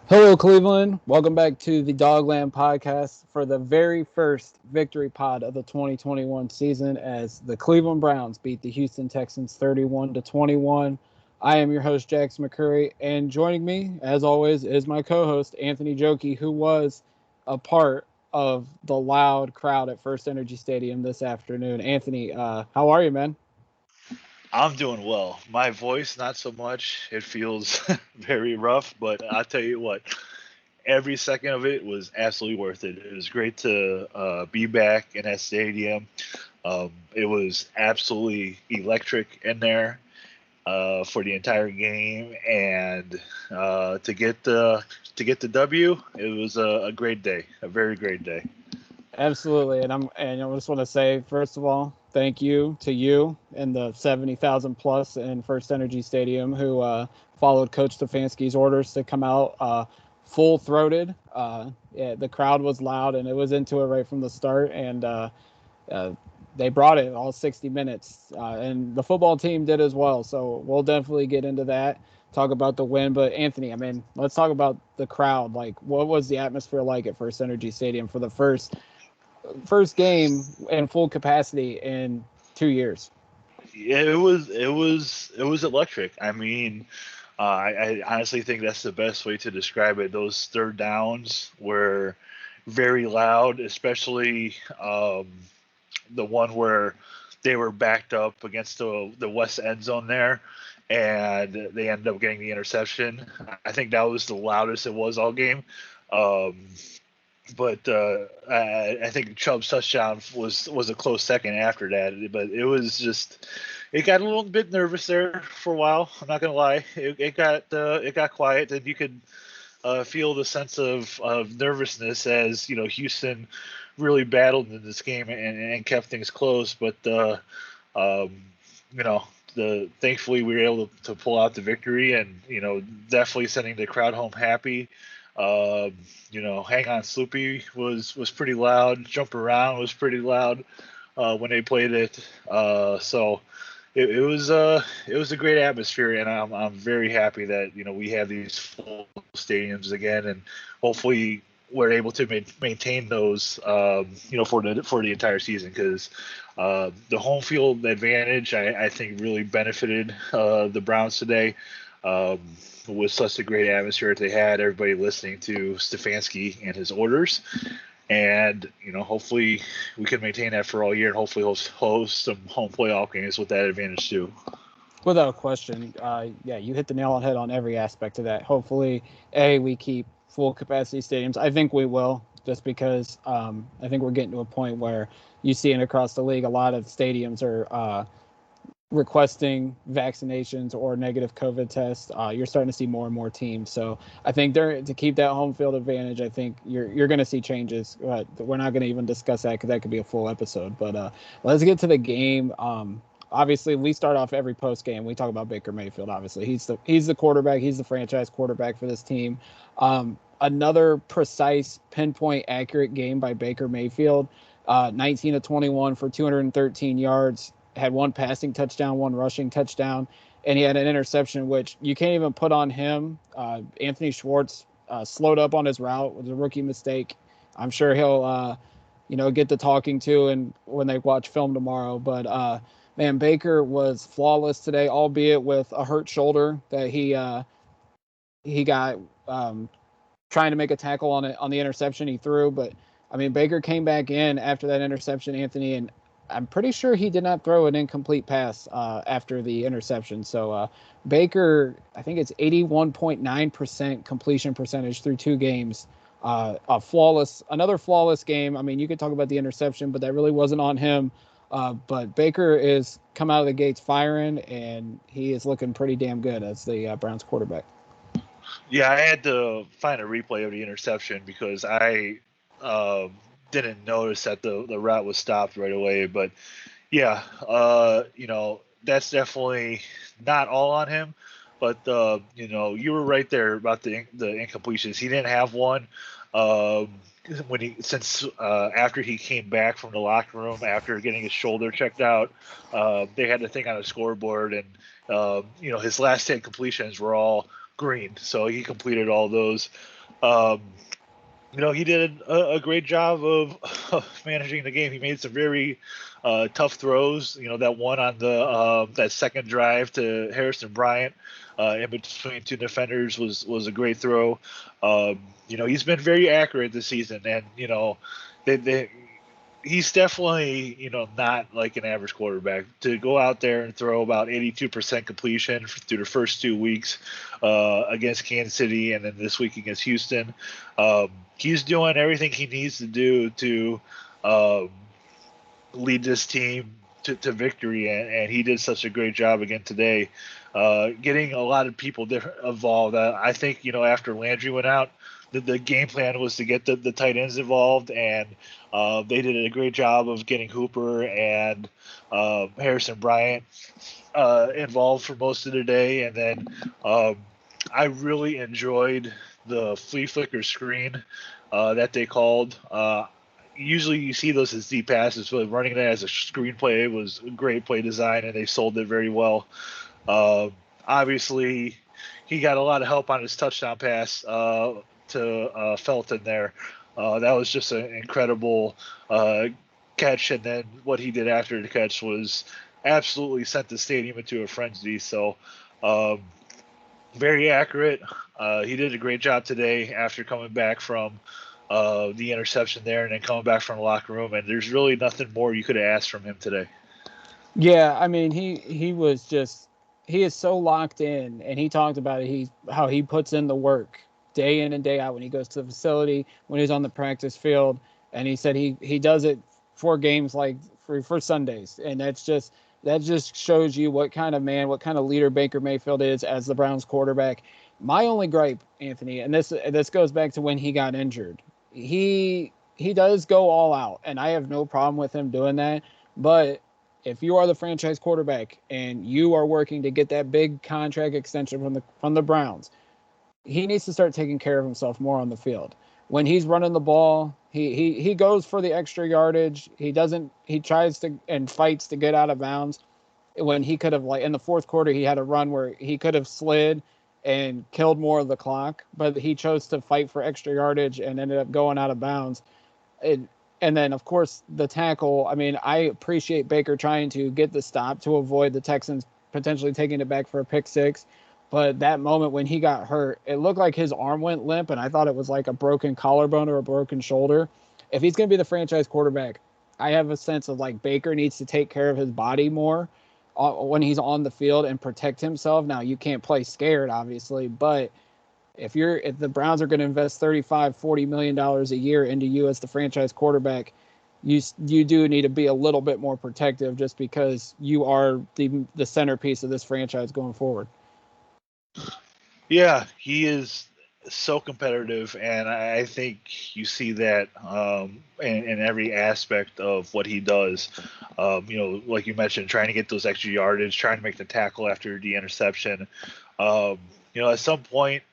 Hello, Cleveland. Welcome back to the Dogland podcast for the very first victory pod of the 2021 season as the Cleveland Browns beat the Houston Texans 31-21. I am your host, Jax McCurry, and joining me, as always, is my co-host, Anthony Jokey, who was a part of the loud crowd at First Energy Stadium this afternoon. Anthony, how are you, man? I'm doing well. My voice, not so much. It feels very rough, but I'll tell you what, every second of it was absolutely worth it. It was great to be back in that stadium. It was absolutely electric in there for the entire game, and to get the W, it was a great day, a very great day. Absolutely, and I just want to say first of all, thank you to you and the 70,000 plus in First Energy Stadium who followed Coach Stefanski's orders to come out full throated. Yeah, the crowd was loud and it was into it right from the start, and uh, they brought it all 60 minutes, and the football team did as well. So we'll definitely get into that. Talk about the win, but Anthony, I mean, let's talk about the crowd. Like, what was the atmosphere like at First Energy Stadium for the first game in full capacity in 2 years? Yeah, it was electric. I mean, I honestly think that's the best way to describe it. Those third downs were very loud, especially the one where they were backed up against the west end zone there, and they ended up getting the interception. I think that was the loudest it was all game. Um, but I think Chubb's touchdown was a close second after that. But it got a little bit nervous there for a while. I'm not gonna lie. It got quiet, and you could feel the sense of nervousness as Houston really battled in this game and kept things close. But um, you know the thankfully we were able to pull out the victory, and definitely sending the crowd home happy. Um, Hang On Sloopy was pretty loud. Jump Around was pretty loud when they played it. So it was a great atmosphere, and I'm very happy that we have these full stadiums again, and hopefully we're able to maintain those for the entire season, because the home field advantage I think really benefited the Browns today. Um, with such a great atmosphere that they had, everybody listening to Stefanski and his orders, and hopefully we can maintain that for all year, and hopefully host some home playoff games with that advantage too. Without a question, yeah, you hit the nail on the head on every aspect of that. Hopefully, we keep full capacity stadiums. I think we will, just because I think we're getting to a point where you see it across the league. A lot of stadiums are requesting vaccinations or negative COVID tests. You're starting to see more and more teams. So I think they're to keep that home field advantage. I think you're going to see changes. We're not going to even discuss that because that could be a full episode. But let's get to the game. Obviously, we start off every post game. We talk about Baker Mayfield. Obviously, he's the quarterback. He's the franchise quarterback for this team. Another precise, pinpoint, accurate game by Baker Mayfield. 19 to 21 for 213 yards, had one passing touchdown, one rushing touchdown, and he had an interception, which you can't even put on him. Anthony Schwartz slowed up on his route. It was a rookie mistake. I'm sure he'll, get the talking to and when they watch film tomorrow. But man, Baker was flawless today, albeit with a hurt shoulder that he got trying to make a tackle on the interception he threw. But I mean, Baker came back in after that interception, Anthony, and I'm pretty sure he did not throw an incomplete pass after the interception. So Baker, I think it's 81.9% completion percentage through 2 games. Another flawless game. I mean, you could talk about the interception, but that really wasn't on him. But Baker is come out of the gates firing, and he is looking pretty damn good as the Browns quarterback. Yeah, I had to find a replay of the interception because I uh, didn't notice that the route was stopped right away. But yeah, that's definitely not all on him. But you were right there about the incompletions. He didn't have one um, when he since after he came back from the locker room after getting his shoulder checked out. They had the thing on the scoreboard, and his last 10 completions were all green, so he completed all those. He did a great job of managing the game. He made some very tough throws. That one on that second drive to Harrison Bryant in between two defenders was a great throw. He's been very accurate this season, and they he's definitely not like an average quarterback. To go out there and throw about 82% completion through the first 2 weeks against Kansas City and then this week against Houston, he's doing everything he needs to do to lead this team to victory, and he did such a great job again today, getting a lot of people involved. I think after Landry went out, the game plan was to get the tight ends involved, and they did a great job of getting Hooper and Harrison Bryant involved for most of the day. And then I really enjoyed the flea flicker screen that they called. Usually you see those as deep passes, but running that as a screenplay was a great play design, and they sold it very well. Obviously, he got a lot of help on his touchdown pass to Felton there. That was just an incredible catch, and then what he did after the catch was absolutely sent the stadium into a frenzy. So very accurate. He did a great job today after coming back from the interception there and then coming back from the locker room, and there's really nothing more you could have asked from him today. Yeah, I mean, he is so locked in, and he talked about it. How he puts in the work day in and day out when he goes to the facility, when he's on the practice field, and he said he does it for games like for Sundays, and that just shows you what kind of man, what kind of leader Baker Mayfield is as the Browns quarterback. My only gripe, Anthony, and this goes back to when he got injured. He does go all out, and I have no problem with him doing that, but if you are the franchise quarterback and you are working to get that big contract extension from the Browns, he needs to start taking care of himself more on the field. When he's running the ball, he goes for the extra yardage. He tries to and fights to get out of bounds. When he could have, like in the fourth quarter, he had a run where he could have slid and killed more of the clock, but he chose to fight for extra yardage and ended up going out of bounds. And then, of course, the tackle. I mean, I appreciate Baker trying to get the stop to avoid the Texans potentially taking it back for a pick six. But that moment when he got hurt, it looked like his arm went limp, and I thought it was like a broken collarbone or a broken shoulder. If he's going to be the franchise quarterback, I have a sense of like Baker needs to take care of his body more when he's on the field and protect himself. Now, you can't play scared, obviously, but if the Browns are going to invest $35-40 million a year into you as the franchise quarterback, you do need to be a little bit more protective, just because you are the centerpiece of this franchise going forward. Yeah, he is so competitive, and I think you see that in every aspect of what he does. Like you mentioned, trying to get those extra yardage, trying to make the tackle after the interception. At some point,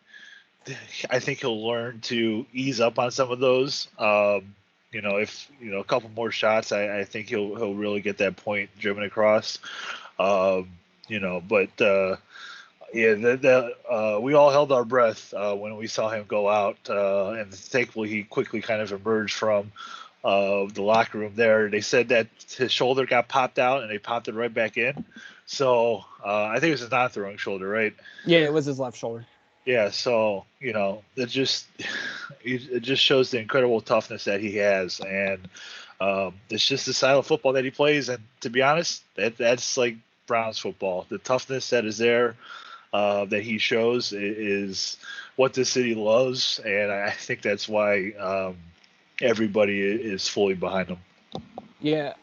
I think he'll learn to ease up on some of those. If a couple more shots, I think he'll really get that point driven across. We all held our breath when we saw him go out, and thankfully he quickly kind of emerged from the locker room there. They said that his shoulder got popped out, and they popped it right back in. So I think it was his non-throwing shoulder, right? Yeah, it was his left shoulder. Yeah, so it just shows the incredible toughness that he has, and it's just the style of football that he plays. And to be honest, that's like Browns football. The toughness that is there, that he shows, is what this city loves, and I think that's why everybody is fully behind him. Yeah,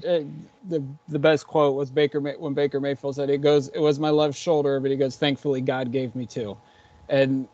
the best quote was when Baker Mayfield said, "It was my left shoulder, but he goes, thankfully God gave me two." And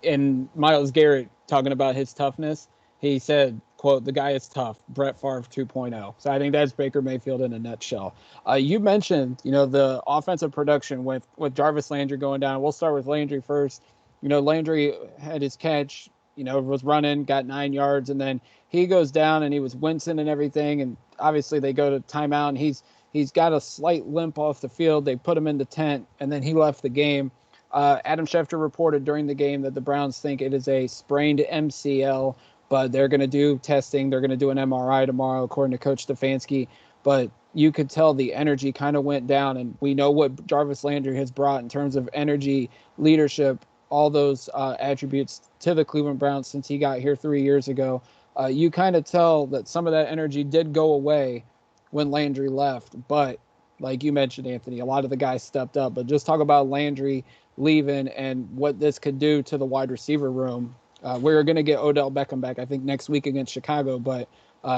Myles Garrett talking about his toughness, he said, quote, "The guy is tough, Brett Favre 2.0." So I think that's Baker Mayfield in a nutshell. You mentioned, the offensive production with Jarvis Landry going down. We'll start with Landry first. Landry had his catch, was running, got 9 yards, and then he goes down and he was wincing and everything. And obviously they go to timeout, and he's got a slight limp off the field. They put him in the tent, and then he left the game. Adam Schefter reported during the game that the Browns think it is a sprained MCL, but they're going to do testing. They're going to do an MRI tomorrow, according to Coach Stefanski. But you could tell the energy kind of went down, and we know what Jarvis Landry has brought in terms of energy, leadership, all those attributes to the Cleveland Browns since he got here 3 years ago. You kind of tell that some of that energy did go away when Landry left. But like you mentioned, Anthony, a lot of the guys stepped up. But just talk about Landry leaving and what this could do to the wide receiver room. We're going to get Odell Beckham back, I think, next week against Chicago. But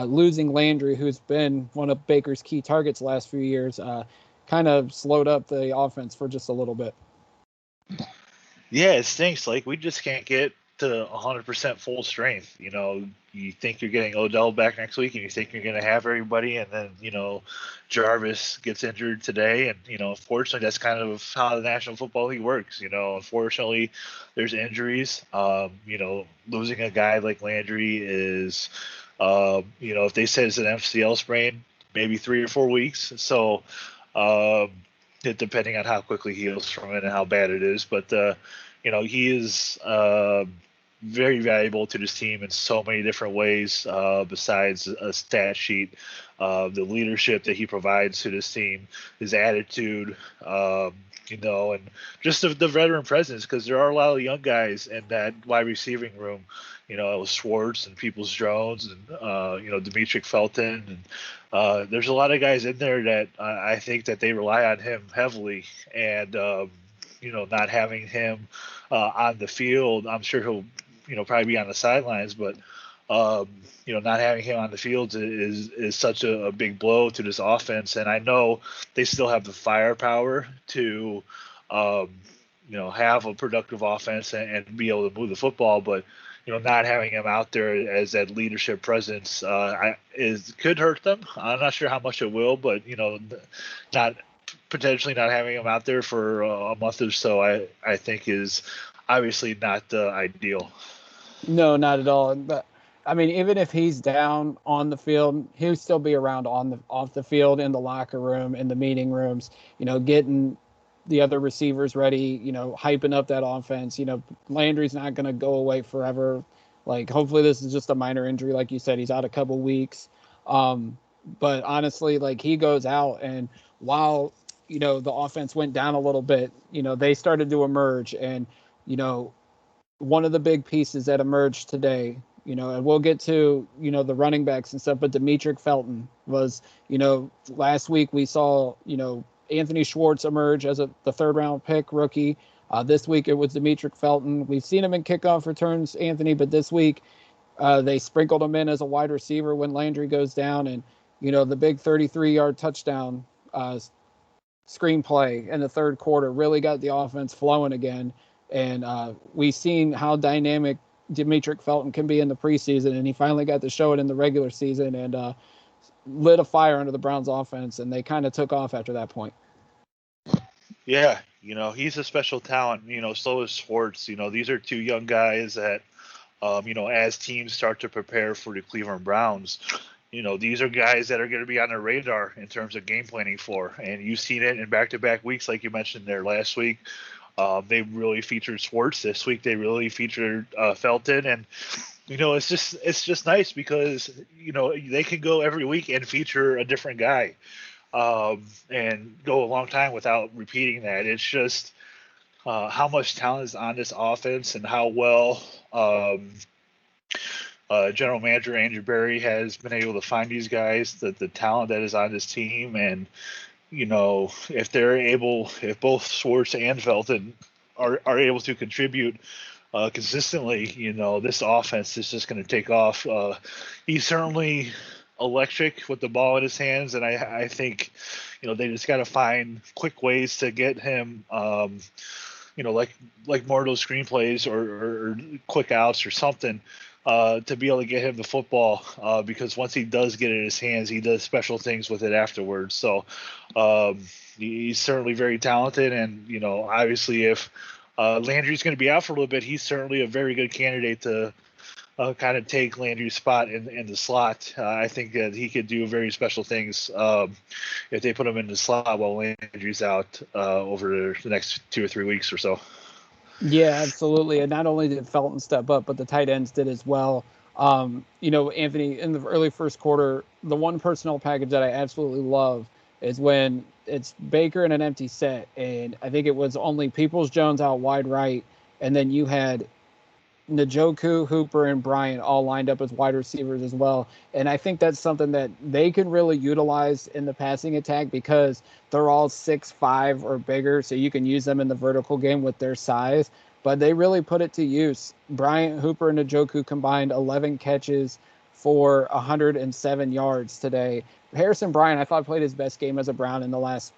losing Landry, who's been one of Baker's key targets the last few years, kind of slowed up the offense for just a little bit. Yeah, it stinks. Like, we just can't get to 100% full strength. You know, you think you're getting Odell back next week, and you think you're going to have everybody, and then, you know, Jarvis gets injured today. And, you know, unfortunately, that's kind of how the National Football League works. You know, unfortunately, there's injuries. You know, losing a guy like Landry is, you know, if they said it's an MCL sprain, maybe 3 or 4 weeks. So, depending on how quickly he heals from it and how bad it is. But, you know, he is very valuable to this team in so many different ways besides a stat sheet. The leadership that he provides to this team, his attitude, you know, and just the veteran presence, because there are a lot of young guys in that wide receiving room. You know, it was Schwartz and Peoples-Jones and, you know, Demetric Felton. And there's a lot of guys in there that I think that they rely on him heavily. And, you know, not having him on the field, I'm sure he'll, you know, probably be on the sidelines. But, you know, not having him on the field is such a big blow to this offense. And I know they still have the firepower to, you know, have a productive offense and be able to move the football. But, you know, not having him out there as that leadership presence could hurt them. I'm not sure how much it will, but, you know, potentially not having him out there for a month or so, I think is obviously not ideal. No, not at all. But I mean, even if he's down on the field, he'll still be around off the field, in the locker room, in the meeting rooms, you know, getting the other receivers ready, you know, hyping up that offense. You know, Landry's not going to go away forever. Like, hopefully this is just a minor injury. Like you said, he's out a couple weeks. But honestly, like, he goes out, and while, you know, the offense went down a little bit, you know, they started to emerge. And, you know, one of the big pieces that emerged today, you know, and we'll get to, you know, the running backs and stuff, but Demetric Felton was, you know, last week we saw, you know, Anthony Schwartz emerge as the third-round pick rookie. This week it was Demetric Felton. We've seen him in kickoff returns, Anthony, but this week they sprinkled him in as a wide receiver when Landry goes down. And, you know, the big 33-yard touchdown screenplay in the third quarter really got the offense flowing again. And we've seen how dynamic Demetric Felton can be in the preseason, and he finally got to show it in the regular season, and lit a fire under the Browns offense, and they kind of took off after that point. Yeah, you know, he's a special talent. You know, so is Schwartz. You know, these are two young guys that, you know, as teams start to prepare for the Cleveland Browns, you know, these are guys that are going to be on their radar in terms of game planning for. And you've seen it in back-to-back weeks, like you mentioned there last week. They really featured Schwartz this week. They really featured Felton, and you know, it's just nice because, you know, they can go every week and feature a different guy, and go a long time without repeating that. It's just how much talent is on this offense, and how well General Manager Andrew Berry has been able to find these guys, the talent that is on this team. And you know, if both Schwartz and Felton are able to contribute consistently, you know, this offense is just going to take off. He's certainly electric with the ball in his hands, and I think, you know, they just got to find quick ways to get him, you know, like more of those screenplays or quick outs or something. To be able to get him the football, because once he does get it in his hands, he does special things with it afterwards. So he's certainly very talented, and you know, obviously, if Landry's going to be out for a little bit, he's certainly a very good candidate to kind of take Landry's spot in the slot. I think that he could do very special things if they put him in the slot while Landry's out over the next 2 or 3 weeks or so. Yeah, absolutely. And not only did Felton step up, but the tight ends did as well. Anthony, in the early first quarter, the one personnel package that I absolutely love is when it's Baker in an empty set. And I think it was only Peoples-Jones out wide right. And then you had Njoku, Hooper, and Bryant all lined up as wide receivers as well. And I think that's something that they can really utilize in the passing attack because they're all 6'5" or bigger, so you can use them in the vertical game with their size. But they really put it to use. Bryant, Hooper, and Njoku combined 11 catches for 107 yards today. Harrison Bryant, I thought, played his best game as a Brown in the last,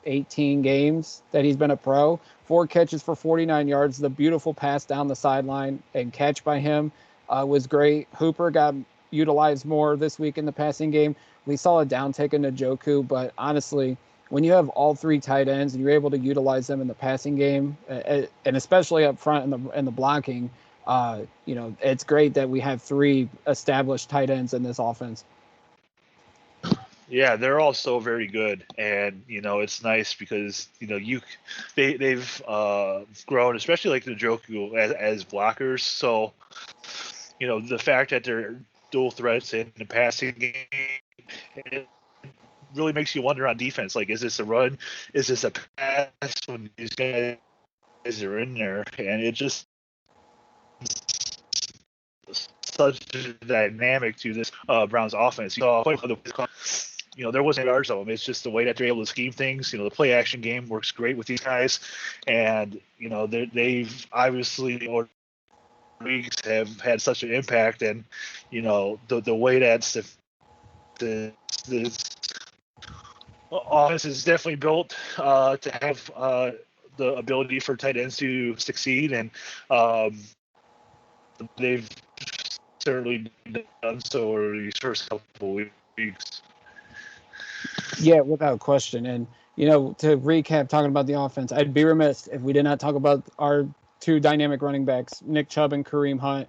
18 games that he's been a pro. 4 catches for 49 yards. The beautiful pass down the sideline and catch by him was great. Hooper got utilized more this week in the passing game. We saw a downtick in Njoku, but honestly, when you have all 3 tight ends and you're able to utilize them in the passing game, and especially up front in the blocking, it's great that we have 3 established tight ends in this offense. Yeah, they're all so very good, and it's nice because they've grown, especially like the Njoku as blockers. So the fact that they're dual threats in the passing game, it really makes you wonder on defense. Like, is this a run? Is this a pass? When these guys are in there, and it just such a dynamic to this Browns offense. There wasn't yards of them. It's just the way that they're able to scheme things. The play action game works great with these guys, and they've obviously over weeks have had such an impact. And the way that the offense is definitely built to have the ability for tight ends to succeed, and they've certainly done so over these first couple of weeks. Yeah, without question. And, to recap, talking about the offense, I'd be remiss if we did not talk about our 2 dynamic running backs, Nick Chubb and Kareem Hunt.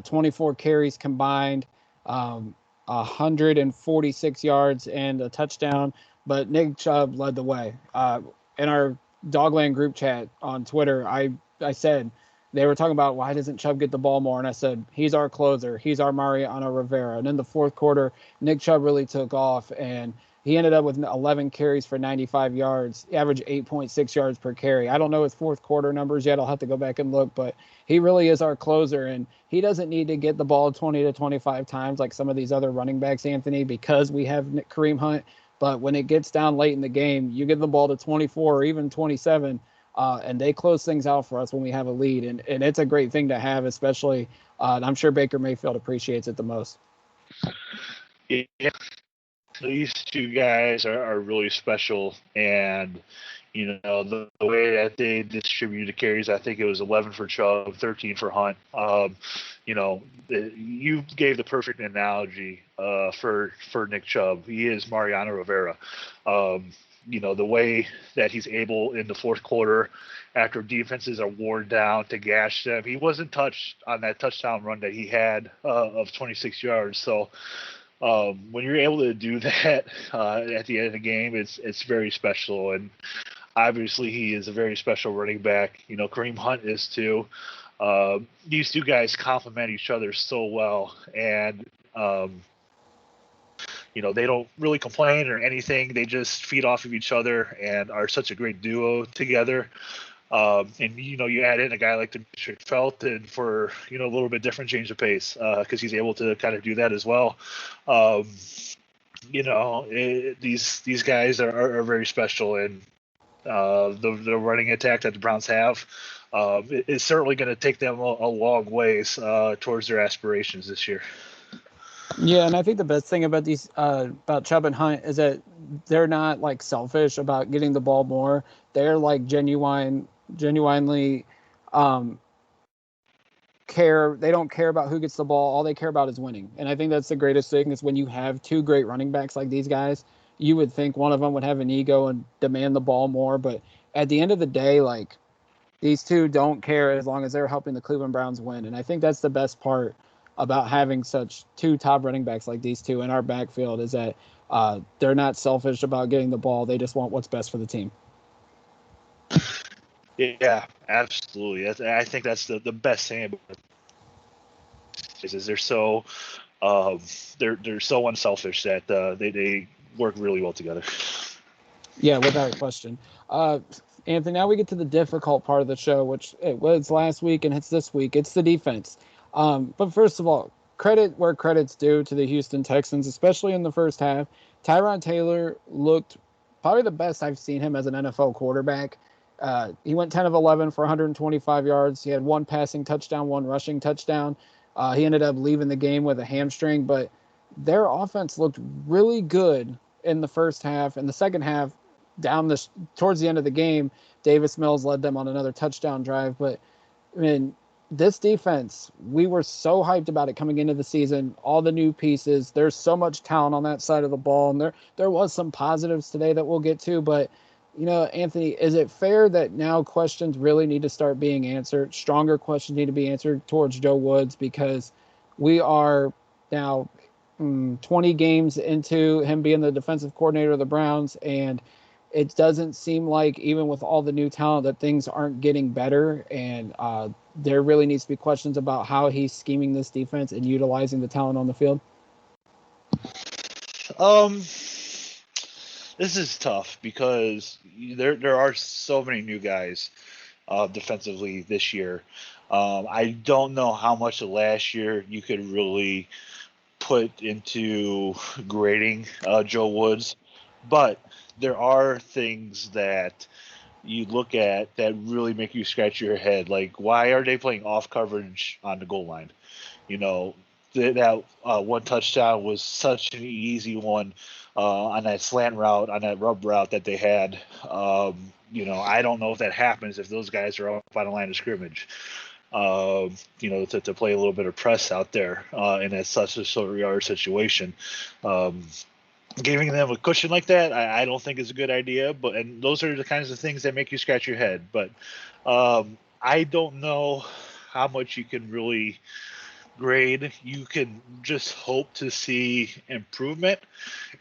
24 carries combined, 146 yards and a touchdown. But Nick Chubb led the way. In our Dogland group chat on Twitter, I said, they were talking about why doesn't Chubb get the ball more? And I said, he's our closer. He's our Mariano Rivera. And in the fourth quarter, Nick Chubb really took off, and he ended up with 11 carries for 95 yards, average 8.6 yards per carry. I don't know his fourth quarter numbers yet. I'll have to go back and look, but he really is our closer, and he doesn't need to get the ball 20 to 25 times like some of these other running backs, Anthony, because we have Kareem Hunt. But when it gets down late in the game, you give the ball to 24 or even 27, and they close things out for us when we have a lead. And it's a great thing to have, especially, and I'm sure Baker Mayfield appreciates it the most. Yeah. These 2 guys are really special, and the way that they distribute the carries, I think it was 11 for Chubb, 13 for Hunt. You gave the perfect analogy for Nick Chubb. He is Mariano Rivera. The way that he's able in the fourth quarter, after defenses are worn down, to gash them. He wasn't touched on that touchdown run that he had of 26 yards. So when you're able to do that at the end of the game, it's very special. And obviously he is a very special running back. Kareem Hunt is too. These 2 guys complement each other so well, and they don't really complain or anything. They just feed off of each other and are such a great duo together. And you add in a guy like Demetric Felton for a little bit different change of pace because he's able to kind of do that as well. These guys are very special, and the running attack that the Browns have is certainly going to take them a long ways towards their aspirations this year. Yeah, and I think the best thing about these about Chubb and Hunt is that they're not like selfish about getting the ball more. They're like genuinely care. They don't care about who gets the ball. All they care about is winning. And I think that's the greatest thing is when you have 2 great running backs like these guys, you would think one of them would have an ego and demand the ball more. But at the end of the day, like, these two don't care as long as they're helping the Cleveland Browns win. And I think that's the best part about having such two top running backs like these two in our backfield is that they're not selfish about getting the ball. They just want what's best for the team. Yeah, absolutely. I think that's the best thing about it is they're so they're so unselfish that they work really well together. Yeah, without question. Anthony, now we get to the difficult part of the show, which it was last week and it's this week. It's the defense. But first of all, credit where credit's due to the Houston Texans, especially in the first half. Tyrod Taylor looked probably the best I've seen him as an NFL quarterback. He went 10 of 11 for 125 yards. He had one passing touchdown, one rushing touchdown. He ended up leaving the game with a hamstring, but their offense looked really good in the first half. In the second half, towards the end of the game, Davis Mills led them on another touchdown drive. But I mean, this defense, we were so hyped about it coming into the season. All the new pieces. There's so much talent on that side of the ball, and there was some positives today that we'll get to. But Anthony, is it fair that now questions really need to start being answered? Stronger questions need to be answered towards Joe Woods because we are now 20 games into him being the defensive coordinator of the Browns, and it doesn't seem like even with all the new talent that things aren't getting better, and there really needs to be questions about how he's scheming this defense and utilizing the talent on the field. This is tough because there are so many new guys defensively this year. I don't know how much of last year you could really put into grading Joe Woods, but there are things that you look at that really make you scratch your head. Like, why are they playing off coverage on the goal line? That one touchdown was such an easy one on that slant route, on that rub route that they had. I don't know if that happens if those guys are up on the line of scrimmage. To play a little bit of press out there in that such a short yard situation. Giving them a cushion like that, I don't think is a good idea. And those are the kinds of things that make you scratch your head. But I don't know how much you can really grade. You can just hope to see improvement.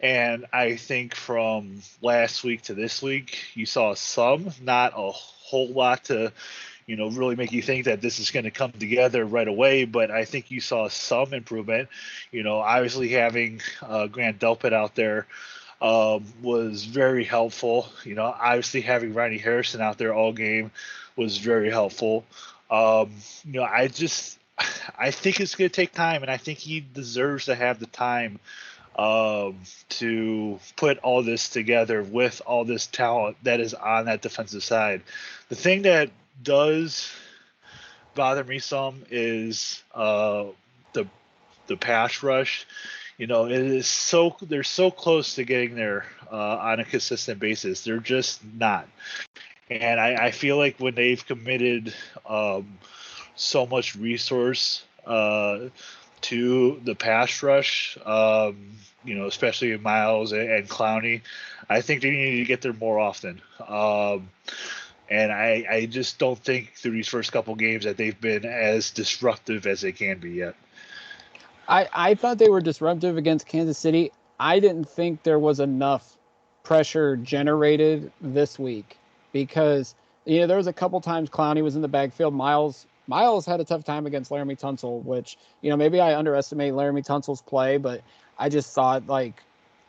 And I think from last week to this week, you saw some, not a whole lot to really make you think that this is going to come together right away. But I think you saw some improvement. Obviously having Grant Delpit out there was very helpful. Obviously having Ronnie Harrison out there all game was very helpful. I think it's going to take time, and I think he deserves to have the time to put all this together with all this talent that is on that defensive side. The thing that does bother me some is the pass rush. They're so close to getting there on a consistent basis. They're just not. And I feel like when they've committed so much resource to the pass rush, especially in Miles and Clowney, I think they need to get there more often. And I just don't think through these first couple games that they've been as disruptive as they can be yet. I thought they were disruptive against Kansas City. I didn't think there was enough pressure generated this week because, there was a couple times Clowney was in the backfield. Miles had a tough time against Laramie Tunsil, which, maybe I underestimate Laramie Tunsil's play, but I just thought, I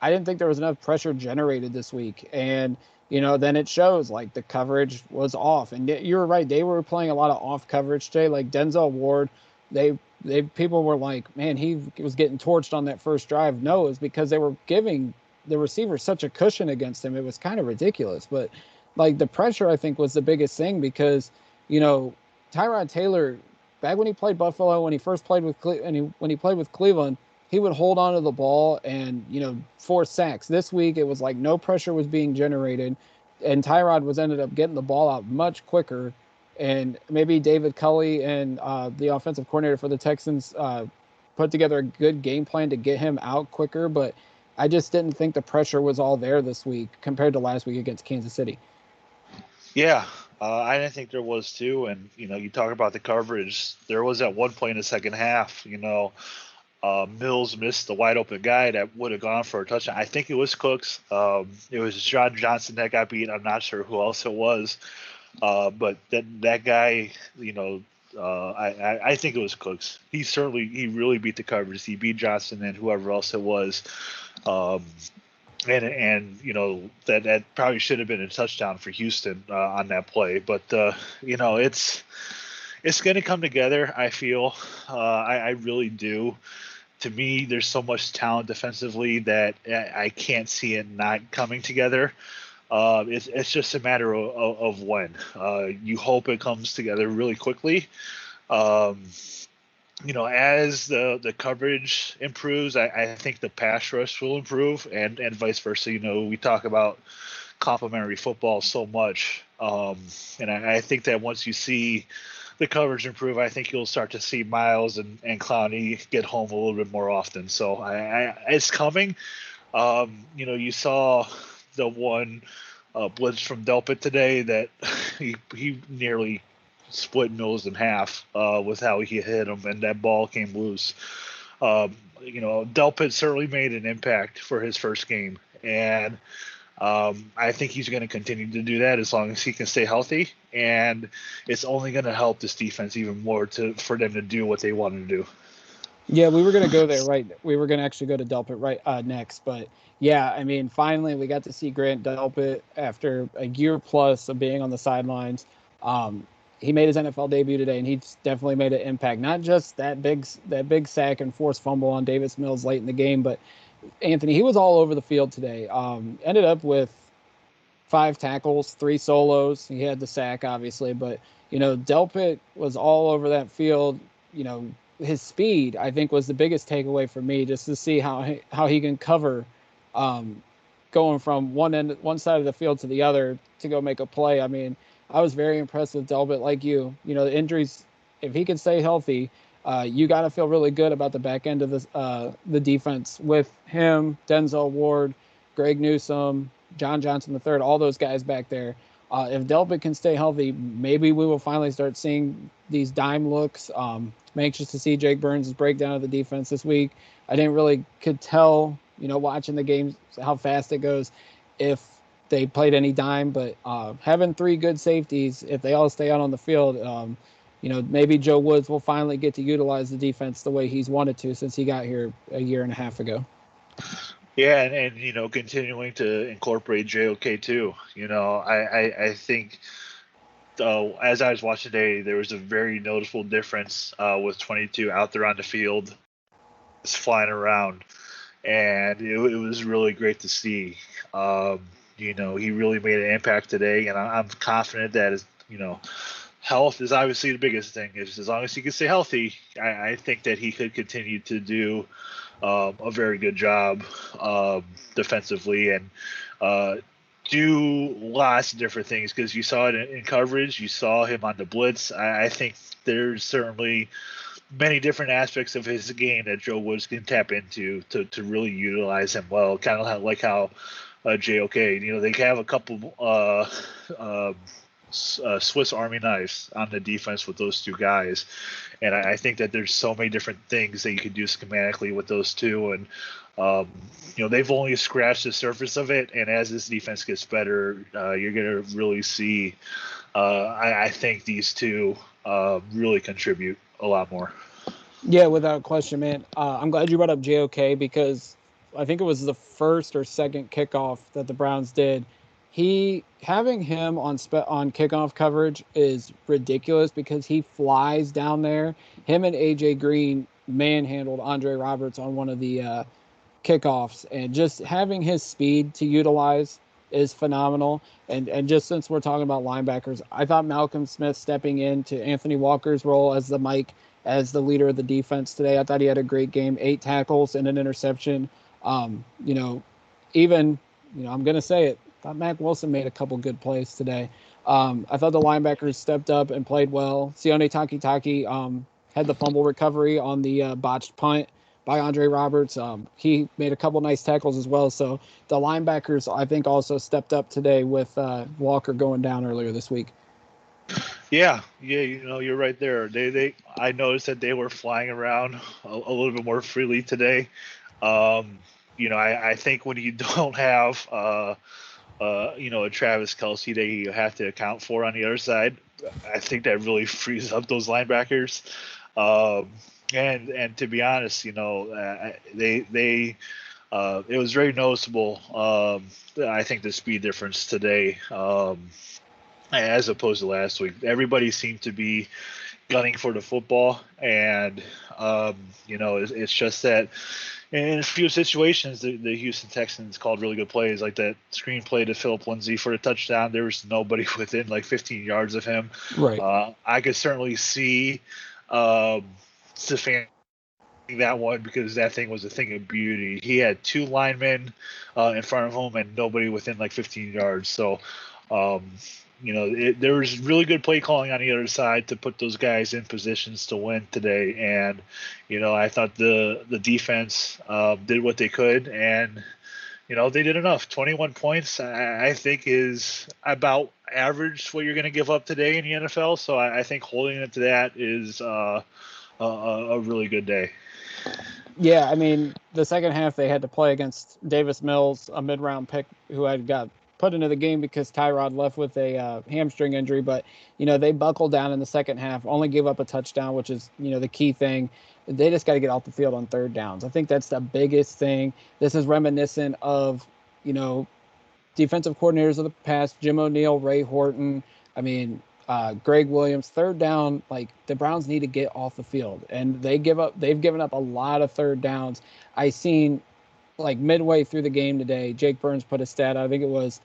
didn't think there was enough pressure generated this week. And, then it shows, the coverage was off. And you were right, they were playing a lot of off coverage today. Like Denzel Ward, people were like, man, he was getting torched on that first drive. No, it was because they were giving the receivers such a cushion against him. It was kind of ridiculous. But, the pressure, I think, was the biggest thing because, Tyrod Taylor, back when he played Buffalo, when he first played with when he played with Cleveland, he would hold on to the ball and, force sacks. This week, it was like no pressure was being generated, and Tyrod ended up getting the ball out much quicker. And maybe David Culley and the offensive coordinator for the Texans put together a good game plan to get him out quicker. But I just didn't think the pressure was all there this week compared to last week against Kansas City. Yeah, I didn't think there was too, and you talk about the coverage. There was at one point in the second half, Mills missed the wide open guy that would have gone for a touchdown. I think it was Cooks. It was John Johnson that got beat. I'm not sure who else it was, but that guy, I think it was Cooks. He really beat the coverage. He beat Johnson and whoever else it was. And that probably should have been a touchdown for Houston on that play, but it's going to come together. I feel I really do. To me, there's so much talent defensively that I can't see it not coming together. It's just a matter of when. You hope it comes together really quickly. As the coverage improves, I think the pass rush will improve, and vice versa. We talk about complementary football so much, and I think that once you see the coverage improve, I think you'll start to see Miles and Clowney get home a little bit more often. So it's coming. You saw the one blitz from Delpit today that he nearly split Mills in half with how he hit him, and that ball came loose. Delpit certainly made an impact for his first game, and I think he's going to continue to do that as long as he can stay healthy, and it's only going to help this defense even more for them to do what they want to do. Yeah, we were going to go there, right? We were going to actually go to Delpit right next, but yeah, I mean, finally we got to see Grant Delpit after a year plus of being on the sidelines. He made his NFL debut today, and he's definitely made an impact. Not just that big sack and forced fumble on Davis Mills late in the game, but Anthony, he was all over the field today. Ended up with 5 tackles, 3 solos. He had the sack, obviously, but Delpit was all over that field. His speed, I think, was the biggest takeaway for me, just to see how he can cover, going from one side of the field to the other to go make a play. I mean, I was very impressed with Delpit, like you. The injuries, if he can stay healthy, you got to feel really good about the back end of the defense with him, Denzel Ward, Greg Newsome, John Johnson III, all those guys back there. If Delpit can stay healthy, maybe we will finally start seeing these dime looks. I'm anxious to see Jake Burns' breakdown of the defense this week. I didn't really could tell, watching the games, how fast it goes, if they played any dime, but having 3 good safeties, if they all stay out on the field, maybe Joe Woods will finally get to utilize the defense the way he's wanted to since he got here a year and a half ago. Yeah, and continuing to incorporate JOK too. I think as I was watching today, there was a very noticeable difference with 22 out there on the field, just flying around, and it was really great to see. He really made an impact today, and I'm confident that health is obviously the biggest thing. As long as he can stay healthy, I think that he could continue to do a very good job defensively and do lots of different things, because you saw it in coverage. You saw him on the blitz. I think there's certainly many different aspects of his game that Joe Woods can tap into to really utilize him well, kind of like how JOK, they have a couple Swiss Army knives on the defense with those 2 guys, and I think that there's so many different things that you can do schematically with those 2, and they've only scratched the surface of it, and as this defense gets better, you're going to really see I think these 2 really contribute a lot more. Yeah, without question, man. I'm glad you brought up JOK, because I think it was the first or second kickoff that the Browns did. Having him on kickoff coverage is ridiculous, because he flies down there. Him and AJ Green manhandled Andre Roberts on one of the kickoffs, and just having his speed to utilize is phenomenal. And just since we're talking about linebackers, I thought Malcolm Smith stepping into Anthony Walker's role as the leader of the defense today, I thought he had a great game. 8 tackles and an interception. I'm going to say it, I thought Mac Wilson made a couple good plays today. I thought the linebackers stepped up and played well. Sione Takitaki had the fumble recovery on the botched punt by Andre Roberts. He made a couple nice tackles as well. So the linebackers, I think, also stepped up today with Walker going down earlier this week. Yeah, you're right there. I noticed that they were flying around a little bit more freely today. Um, I think when you don't have, a Travis Kelce that you have to account for on the other side, I think that really frees up those linebackers. Um, and to be honest, it was very noticeable. I think the speed difference today, as opposed to last week, everybody seemed to be gunning for the football, and it's just that in a few situations, the Houston Texans called really good plays, like that screenplay to Philip Lindsay for the touchdown. There was nobody within like 15 yards of him. Right. I could certainly see Stefan that one because that thing was a thing of beauty. He had two linemen in front of him and nobody within like 15 yards. So, um, there was really good play calling on the other side to put those guys in positions to win today. And, I thought the defense did what they could, and they did enough. 21 points, I think, is about average what you're going to give up today in the NFL. So I think holding it to that is a really good day. Yeah, I mean, the second half they had to play against Davis Mills, a mid-round pick who had got put into the game because Tyrod left with a hamstring injury. But, they buckled down in the second half, only gave up a touchdown, which is, the key thing. They just got to get off the field on third downs. I think that's the biggest thing. This is reminiscent of, defensive coordinators of the past, Jim O'Neill, Ray Horton. I mean, Greg Williams. Third down, like the Browns need to get off the field, and they've given up a lot of third downs. I seen like midway through the game today, Jake Burns put a stat. I think it was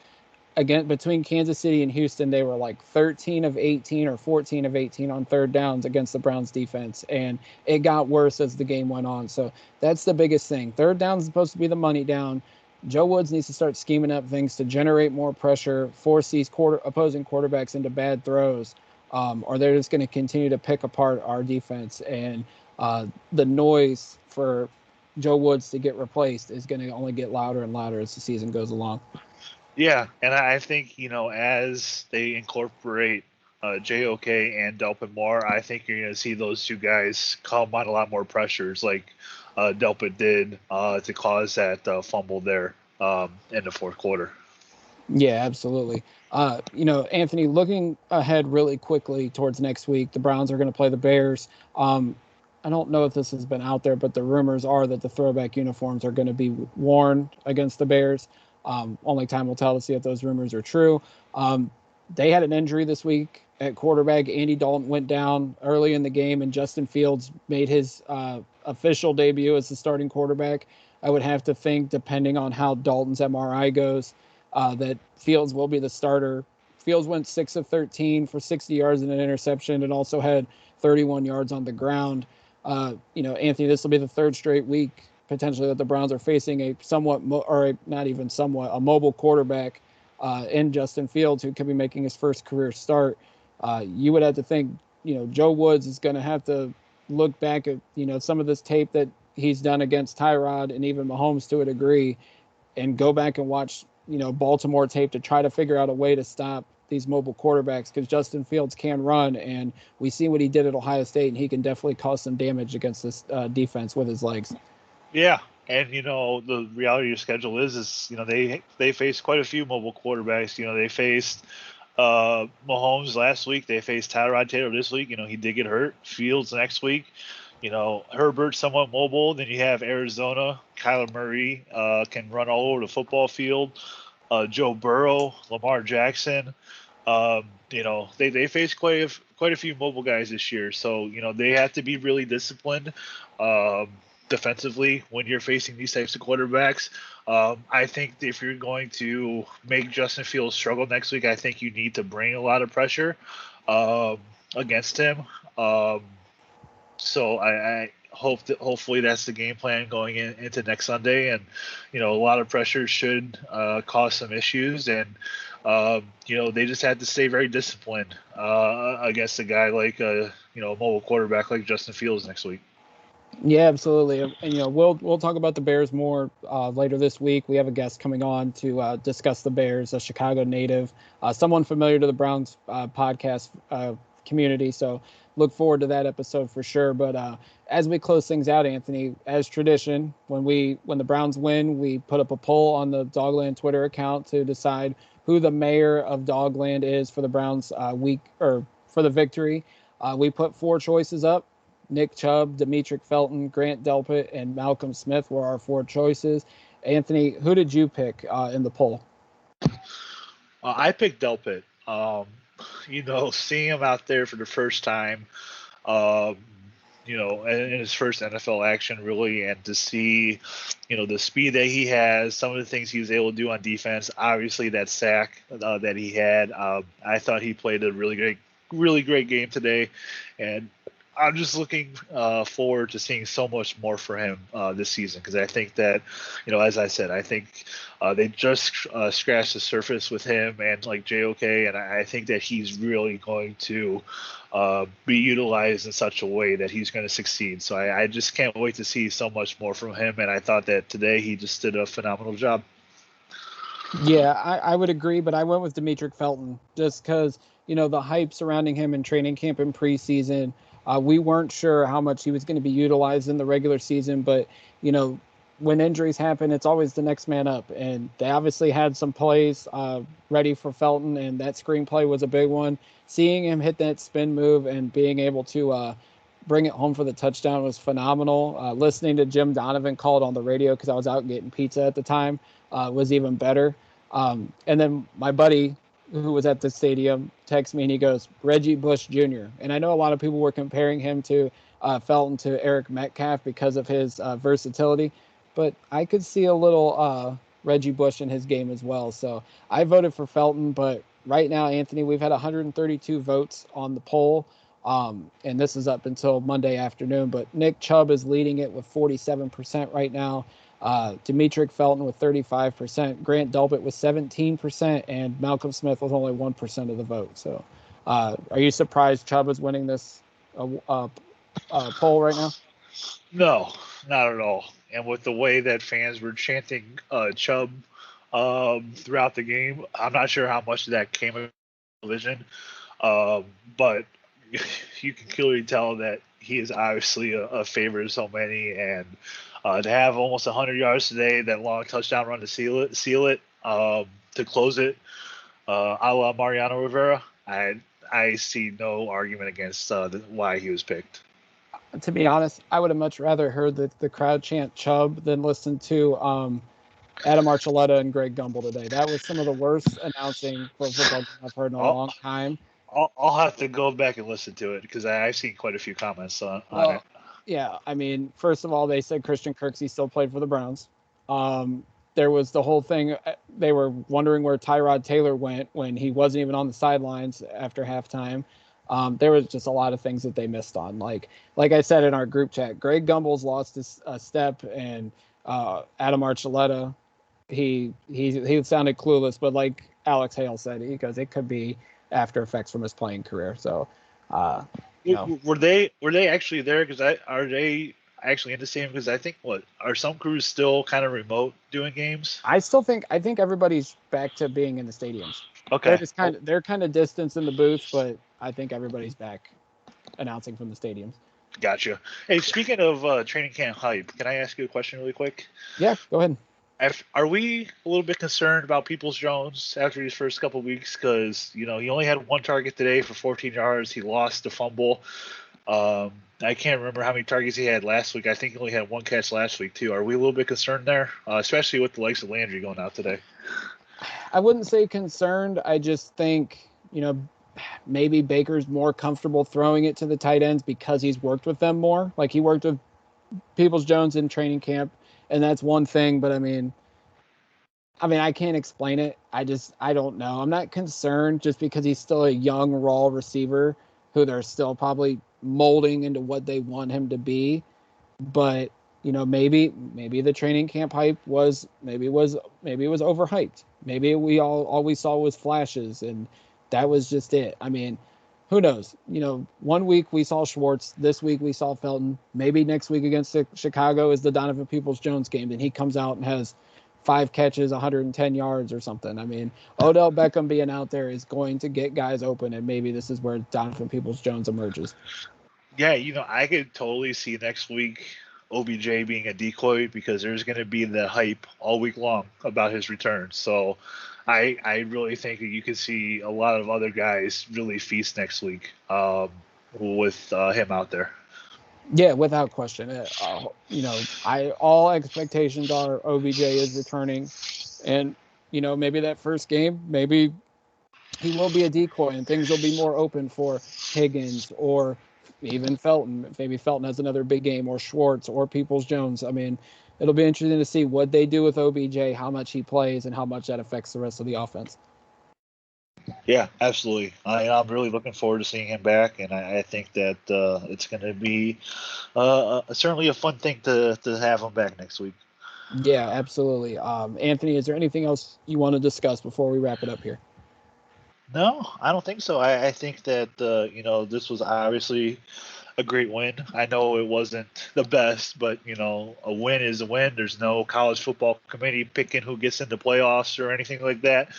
again between Kansas City and Houston, they were like 13 of 18 or 14 of 18 on third downs against the Browns defense, and it got worse as the game went on. So that's the biggest thing. Third down is supposed to be the money down. Joe Woods needs to start scheming up things to generate more pressure, force these opposing quarterbacks into bad throws, or they're just going to continue to pick apart our defense. And the noise for Joe Woods to get replaced is going to only get louder and louder as the season goes along. Yeah, and I think, as they incorporate JOK and Delpit more, I think you're going to see those two guys come on a lot more pressures like Delpit did to cause that fumble there in the fourth quarter. Yeah, absolutely. Anthony, looking ahead really quickly towards next week, the Browns are going to play the Bears. I don't know if this has been out there, but the rumors are that the throwback uniforms are going to be worn against the Bears. Only time will tell to see if those rumors are true. They had an injury this week at quarterback. Andy Dalton went down early in the game, and Justin Fields made his official debut as the starting quarterback. I would have to think, depending on how Dalton's MRI goes, that Fields will be the starter. Fields went 6 of 13 for 60 yards and an interception, and also had 31 yards on the ground. Anthony, this will be the third straight week potentially that the Browns are facing a mobile quarterback in Justin Fields, who could be making his first career start. You would have to think, Joe Woods is going to have to look back at, some of this tape that he's done against Tyrod and even Mahomes to a degree, and go back and watch, Baltimore tape to try to figure out a way to stop these mobile quarterbacks, because Justin Fields can run, and we see what he did at Ohio State, and he can definitely cause some damage against this defense with his legs. Yeah, and the reality of the schedule is they faced quite a few mobile quarterbacks. They faced Mahomes last week. They faced Tyrod Taylor this week. He did get hurt. Fields next week. Herbert somewhat mobile. Then you have Arizona. Kyler Murray can run all over the football field. Joe Burrow, Lamar Jackson. They face quite a few mobile guys this year. So they have to be really disciplined defensively when you're facing these types of quarterbacks. I think if you're going to make Justin Fields struggle next week, I think you need to bring a lot of pressure against him. So I hope that hopefully that's the game plan going into next Sunday, and a lot of pressure should cause some issues, and they just have to stay very disciplined against a guy like a mobile quarterback like Justin Fields next week. Yeah, absolutely. And we'll talk about the Bears more later this week. We have a guest coming on to discuss the Bears, a Chicago native, someone familiar to the Browns podcast. community. So look forward to that episode for sure. But as we close things out, Anthony, as tradition, when the Browns win, we put up a poll on the Dogland Twitter account to decide who the mayor of Dogland is for the Browns for the victory. We put 4 choices up. Nick Chubb, Demetric Felton, Grant Delpit, and Malcolm Smith were our 4 choices. Anthony, who did you pick in the poll? I picked Delpit. Seeing him out there for the first time, in his first NFL action, really, and to see, the speed that he has, some of the things he was able to do on defense, obviously that sack that he had, I thought he played a really great game today, and I'm just looking forward to seeing so much more for him this season, because I think that, as I said, I think they just scratched the surface with him and like JOK, and I think that he's really going to be utilized in such a way that he's going to succeed. So I just can't wait to see so much more from him, and I thought that today he just did a phenomenal job. Yeah, I would agree, but I went with Demetric Felton just because, the hype surrounding him in training camp and preseason. We weren't sure how much he was going to be utilized in the regular season, but, when injuries happen, it's always the next man up. And they obviously had some plays ready for Felton, and that screenplay was a big one. Seeing him hit that spin move and being able to bring it home for the touchdown was phenomenal. Listening to Jim Donovan call it on the radio, because I was out getting pizza at the time, was even better. And then my buddy, who was at the stadium, texts me and he goes, Reggie Bush Jr. And I know a lot of people were comparing him to Felton to Eric Metcalf because of his versatility, but I could see a little Reggie Bush in his game as well. So I voted for Felton, but right now, Anthony, we've had 132 votes on the poll, and this is up until Monday afternoon, but Nick Chubb is leading it with 47% right now. Demetric Felton with 35%, Grant Delpit with 17%, and Malcolm Smith with only 1% of the vote. So are you surprised Chubb is winning this poll right now? No, not at all. And with the way that fans were chanting Chubb throughout the game, I'm not sure how much of that came on television, but you can clearly tell that he is obviously a favorite of so many, and to have almost 100 yards today, that long touchdown run to seal it, to close it, a la Mariano Rivera, I see no argument against why he was picked. To be honest, I would have much rather heard the crowd chant Chubb than listen to Adam Archuleta and Greg Gumbel today. That was some of the worst announcing for football I've heard in a long time. I'll have to go back and listen to it, because I've seen quite a few comments on it. Yeah, I mean, first of all, they said Christian Kirksey still played for the Browns. There was the whole thing. They were wondering where Tyrod Taylor went when he wasn't even on the sidelines after halftime. There was just a lot of things that they missed on. Like I said in our group chat, Greg Gumbel's lost his step, and Adam Archuleta, he sounded clueless. But like Alex Hale said, he goes, it could be after effects from his playing career. So, were they actually there? Because are they actually in the same? Because I think are some crews still kind of remote doing games? I think everybody's back to being in the stadiums. Okay, they're kind of distanced in the booth, but I think everybody's back announcing from the stadiums. Gotcha. Hey, speaking of training camp hype, can I ask you a question really quick? Yeah, go ahead. Are we a little bit concerned about Peoples-Jones after his first couple of weeks? Because, he only had one target today for 14 yards. He lost the fumble. I can't remember how many targets he had last week. I think he only had one catch last week, too. Are we a little bit concerned there, especially with the likes of Landry going out today? I wouldn't say concerned. I just think, maybe Baker's more comfortable throwing it to the tight ends because he's worked with them more. Like he worked with Peoples-Jones in training camp, and that's one thing. But I mean, I can't explain it. I don't know. I'm not concerned just because he's still a young, raw receiver who they're still probably molding into what they want him to be. But maybe the training camp hype was overhyped. Maybe all we saw was flashes, and that was just it. I mean, who knows? 1 week we saw Schwartz. This week we saw Felton. Maybe next week against Chicago is the Donovan Peoples-Jones game, and he comes out and has 5 catches, 110 yards or something. I mean, Odell Beckham being out there is going to get guys open, and maybe this is where Donovan Peoples-Jones emerges. Yeah, I could totally see next week OBJ being a decoy because there's going to be the hype all week long about his return. So I really think that you could see a lot of other guys really feast next week with him out there. Yeah, without question. All expectations are OBJ is returning, and maybe that first game, maybe he will be a decoy, and things will be more open for Higgins or even Felton. Maybe Felton has another big game, or Schwartz or Peoples-Jones. I mean, it'll be interesting to see what they do with OBJ, how much he plays, and how much that affects the rest of the offense. Yeah, absolutely. I'm really looking forward to seeing him back, and I think that it's going to be certainly a fun thing to have him back next week. Yeah, absolutely. Anthony, is there anything else you want to discuss before we wrap it up here? No, I don't think so. I think that this was obviously a great win. I know it wasn't the best, but a win is a win. There's no college football committee picking who gets into playoffs or anything like that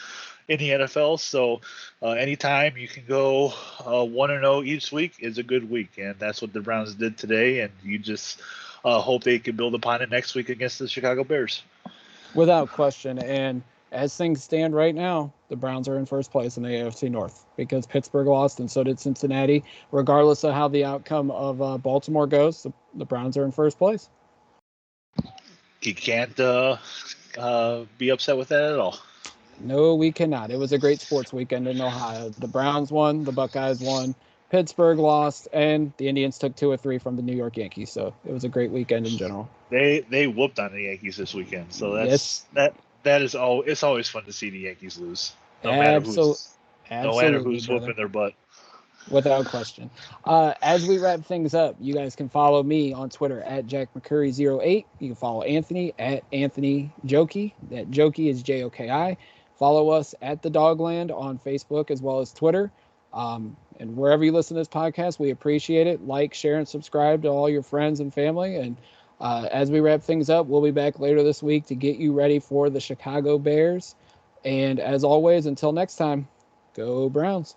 in the NFL. So anytime you can go 1-0 each week is a good week, and that's what the Browns did today. And you just hope they can build upon it next week against the Chicago Bears. Without question. And as things stand right now, the Browns are in first place in the AFC North because Pittsburgh lost and so did Cincinnati. Regardless of how the outcome of Baltimore goes, the Browns are in first place. You can't be upset with that at all. No, we cannot. It was a great sports weekend in Ohio. The Browns won, the Buckeyes won, Pittsburgh lost, and the Indians took 2 or 3 from the New York Yankees. So it was a great weekend in general. They whooped on the Yankees this weekend. So that is all. It's always fun to see the Yankees lose, no matter who's whooping their butt. Without question. As we wrap things up, you guys can follow me on Twitter at JackMcCurry08. You can follow Anthony at Anthony Joki. That Joki is Joki. Follow us at The Dogland on Facebook as well as Twitter. And wherever you listen to this podcast, we appreciate it. Like, share, and subscribe to all your friends and family. And as we wrap things up, we'll be back later this week to get you ready for the Chicago Bears. And as always, until next time, go Browns.